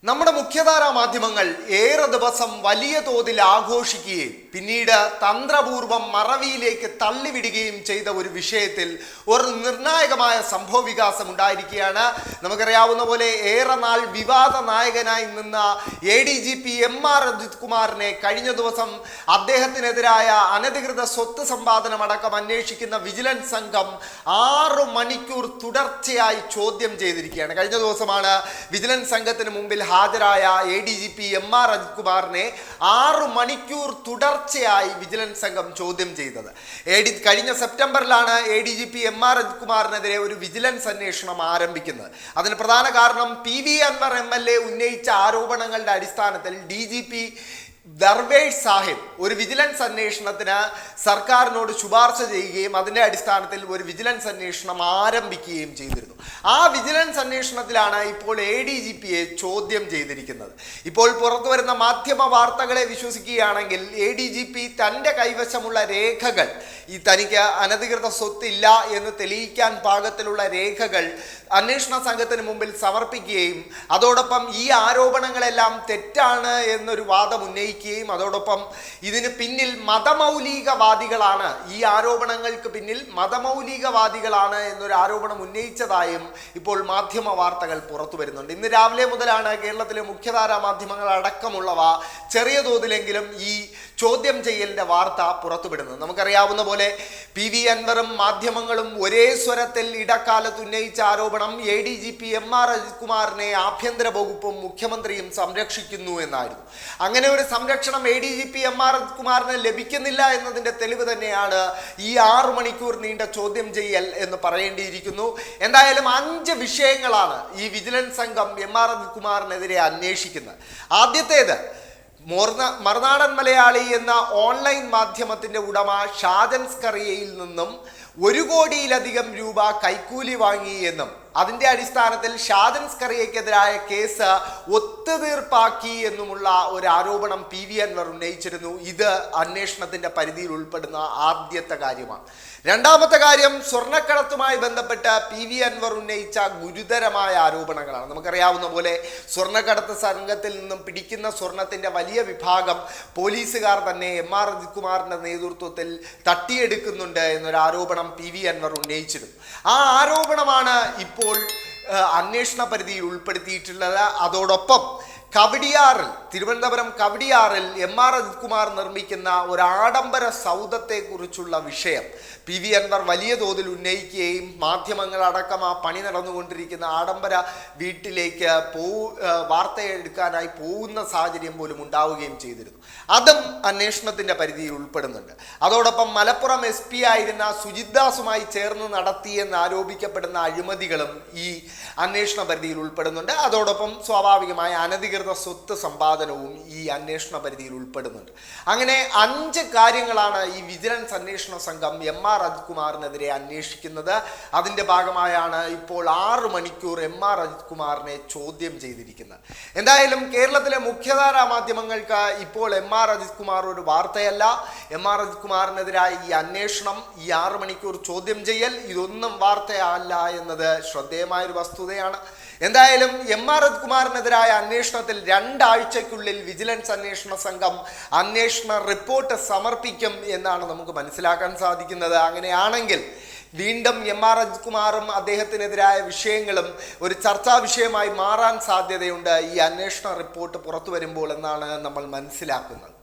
നമ്മുടെ മുഖ്യധാരാ മാധ്യമങ്ങൾ ഏറെ ദിവസം വലിയ തോതിൽ ആഘോഷിക്കുകയും പിന്നീട് തന്ത്രപൂർവം മറവിയിലേക്ക് തള്ളിവിടുകയും ചെയ്ത ഒരു വിഷയത്തിൽ ഒരു നിർണായകമായ സംഭവ വികാസം ഉണ്ടായിരിക്കുകയാണ്. നമുക്കറിയാവുന്ന പോലെ ഏറെ നാൾ വിവാദ നായകനായി നിന്ന ADGP MR അജിത് കുമാറിനെ കഴിഞ്ഞ ദിവസം അദ്ദേഹത്തിനെതിരായ അനധികൃത സ്വത്ത് സമ്പാദനമടക്കം അന്വേഷിക്കുന്ന വിജിലൻസ് സംഘം 6 മണിക്കൂർ തുടർച്ചയായി ചോദ്യം ചെയ്തിരിക്കുകയാണ്. കഴിഞ്ഞ ദിവസമാണ് വിജിലൻസ് സംഘത്തിന് മുമ്പിൽ ഹാജരായ ADGP MR അജിത് കുമാറിനെ 6 മണിക്കൂർ തുടർച്ചയായി വിജിലൻസ് സംഘം ചോദ്യം ചെയ്തത്. കഴിഞ്ഞ സെപ്റ്റംബറിലാണ് ADGP MR അജിത് കുമാറിനെതിരെ ഒരു വിജിലൻസ് അന്വേഷണം ആരംഭിക്കുന്നത്. അതിന് പ്രധാന കാരണം PV അൻവർ MLA ഉന്നയിച്ച ആരോപണങ്ങളുടെ അടിസ്ഥാനത്തിൽ DGP ദർവേഷ് സാഹിബ് ഒരു വിജിലൻസ് അന്വേഷണത്തിന് സർക്കാരിനോട് ശുപാർശ ചെയ്യുകയും അതിൻ്റെ അടിസ്ഥാനത്തിൽ ഒരു വിജിലൻസ് അന്വേഷണം ആരംഭിക്കുകയും ചെയ്തിരുന്നു. ആ വിജിലൻസ് അന്വേഷണത്തിലാണ് ഇപ്പോൾ ADGPയെ ചോദ്യം ചെയ്തിരിക്കുന്നത്. ഇപ്പോൾ പുറത്തു വരുന്ന മാധ്യമ വാർത്തകളെ വിശ്വസിക്കുകയാണെങ്കിൽ ADGP തൻ്റെ കൈവശമുള്ള രേഖകൾ, തനിക്ക് അനധികൃത സ്വത്തില്ല എന്ന് തെളിയിക്കാൻ പാകത്തിലുള്ള രേഖകൾ അന്വേഷണ സംഘത്തിന് മുമ്പിൽ സമർപ്പിക്കുകയും അതോടൊപ്പം ഈ ആരോപണങ്ങളെല്ലാം തെറ്റാണ് എന്നൊരു വാദം ഉന്നയിക്കുകയും അതോടൊപ്പം ഇതിന് പിന്നിൽ മതമൗലികവാദികളാണ്, ഈ ആരോപണങ്ങൾക്ക് പിന്നിൽ മതമൗലികവാദികളാണ് എന്നൊരു ആരോപണം ഉന്നയിച്ചതായും ഇപ്പോൾ മാധ്യമ വാർത്തകൾ പുറത്തു വരുന്നുണ്ട്. ഇന്ന് രാവിലെ മുതലാണ് കേരളത്തിലെ മുഖ്യധാരാ മാധ്യമങ്ങൾ അടക്കമുള്ളവ ചെറിയ തോതിലെങ്കിലും ഈ ചോദ്യം ചെയ്യലിൻ്റെ വാർത്ത പുറത്തുവിടുന്നത്. നമുക്കറിയാവുന്ന പോലെ PV അൻവറും മാധ്യമങ്ങളും ഒരേ സ്വരത്തിൽ ഇടക്കാലത്ത് ഉന്നയിച്ച ആരോപണം ADGP MR അജിത് കുമാറിനെ ആഭ്യന്തര വകുപ്പും മുഖ്യമന്ത്രിയും സംരക്ഷിക്കുന്നു എന്നായിരുന്നു. അങ്ങനെ ഒരു സംരക്ഷണം ADGP MR അജിത് കുമാറിന് ലഭിക്കുന്നില്ല എന്നതിൻ്റെ തെളിവ് തന്നെയാണ് ഈ 6 മണിക്കൂർ നീണ്ട ചോദ്യം ചെയ്യൽ എന്ന് പറയേണ്ടിയിരിക്കുന്നു. എന്തായാലും 5 വിഷയങ്ങളാണ് ഈ വിജിലൻസ് സംഘം MR അജിത് കുമാറിനെതിരെ അന്വേഷിക്കുന്നത്. ആദ്യത്തേത്, മറുനാടൻ മലയാളി എന്ന ഓൺലൈൻ മാധ്യമത്തിൻ്റെ ഉടമ ഷാജൻ സ്കറിയയിൽ നിന്നും 1 കോടിയിലധികം രൂപ കൈക്കൂലി വാങ്ങി എന്നും അതിൻ്റെ അടിസ്ഥാനത്തിൽ ഷാജൻ സ്കറിയയ്ക്കെതിരായ കേസ് ഒത്തുതീർപ്പാക്കി എന്നുമുള്ള ഒരു ആരോപണം PV അൻവർ ഉന്നയിച്ചിരുന്നു. ഇത് അന്വേഷണത്തിൻ്റെ പരിധിയിൽ ഉൾപ്പെടുന്ന ആദ്യത്തെ കാര്യമാണ്. രണ്ടാമത്തെ കാര്യം, സ്വർണ്ണക്കടത്തുമായി ബന്ധപ്പെട്ട് PV അൻവർ ഉന്നയിച്ച ഗുരുതരമായ ആരോപണങ്ങളാണ്. നമുക്കറിയാവുന്ന പോലെ സ്വർണ്ണക്കടത്ത് സംഘത്തിൽ നിന്നും പിടിക്കുന്ന സ്വർണത്തിൻ്റെ വലിയ വിഭാഗം പോലീസുകാർ തന്നെ MR അജിത് കുമാറിൻ്റെ നേതൃത്വത്തിൽ തട്ടിയെടുക്കുന്നുണ്ട് എന്നൊരു ആരോപണം PV അൻവർ ഉന്നയിച്ചിരുന്നു. ആ ആരോപണമാണ് ഇപ്പോൾ അന്വേഷണ പരിധിയിൽ ഉൾപ്പെടുത്തിയിട്ടുള്ളത്. അതോടൊപ്പം തിരുവനന്തപുരം കവടിയാറിൽ MR അജിത് കുമാർ നിർമ്മിക്കുന്ന ഒരു ആഡംബര സൗധത്തെക്കുറിച്ചുള്ള വിഷയം PV അൻവർ വലിയ തോതിൽ ഉന്നയിക്കുകയും മാധ്യമങ്ങളടക്കം ആ പണി നടന്നുകൊണ്ടിരിക്കുന്ന ആഡംബര വീട്ടിലേക്ക് വാർത്തയെടുക്കാനായി പോകുന്ന സാഹചര്യം പോലും ഉണ്ടാവുകയും ചെയ്തിരുന്നു. അതും അന്വേഷണത്തിൻ്റെ പരിധിയിൽ ഉൾപ്പെടുന്നുണ്ട്. അതോടൊപ്പം മലപ്പുറം SP ആയിരുന്ന സുജിത് ദാസുമായി ചേർന്ന് നടത്തിയെന്ന് ആരോപിക്കപ്പെടുന്ന അഴിമതികളും ഈ അന്വേഷണ പരിധിയിൽ ഉൾപ്പെടുന്നുണ്ട്. അതോടൊപ്പം സ്വാഭാവികമായ അനധികൃത സ്വത്ത് സമ്പാദനവും ഈ അന്വേഷണ പരിധിയിൽ ഉൾപ്പെടുന്നുണ്ട്. അങ്ങനെ 5 കാര്യങ്ങളാണ് ഈ വിജിലൻസ് അന്വേഷണ സംഘം MR അജിത് കുമാറിനെതിരെ അന്വേഷിക്കുന്നത്. അതിൻ്റെ ഭാഗമായാണ് ഇപ്പോൾ 6 മണിക്കൂർ MR അജിത് കുമാറിനെ ചോദ്യം ചെയ്തിരിക്കുന്നത്. എന്തായാലും കേരളത്തിലെ മുഖ്യധാരാ മാധ്യമങ്ങൾക്ക് ഇപ്പോൾ MR അജിത് കുമാർ ഒരു വാർത്തയല്ല. MR അജിത് കുമാറിനെതിരായ ഈ അന്വേഷണം, ഈ 6 മണിക്കൂർ ചോദ്യം ചെയ്യൽ, ഇതൊന്നും വാർത്തയല്ല എന്നത് ശ്രദ്ധേയമായൊരു വസ്തുതയാണ്. എന്തായാലും MR അജിത് കുമാറിനെതിരായ അന്വേഷണത്തിൽ 2 ആഴ്ചയ്ക്കുള്ളിൽ വിജിലൻസ് അന്വേഷണ സംഘം അന്വേഷണ റിപ്പോർട്ട് സമർപ്പിക്കും എന്നാണ് നമുക്ക് മനസ്സിലാക്കാൻ സാധിക്കുന്നത്. അങ്ങനെയാണെങ്കിൽ വീണ്ടും MR അജിത് കുമാറും അദ്ദേഹത്തിനെതിരായ വിഷയങ്ങളും ഒരു ചർച്ചാ വിഷയമായി മാറാൻ സാധ്യതയുണ്ട് ഈ അന്വേഷണ റിപ്പോർട്ട് പുറത്തു വരുമ്പോൾ എന്നാണ് നമ്മൾ മനസ്സിലാക്കുന്നത്.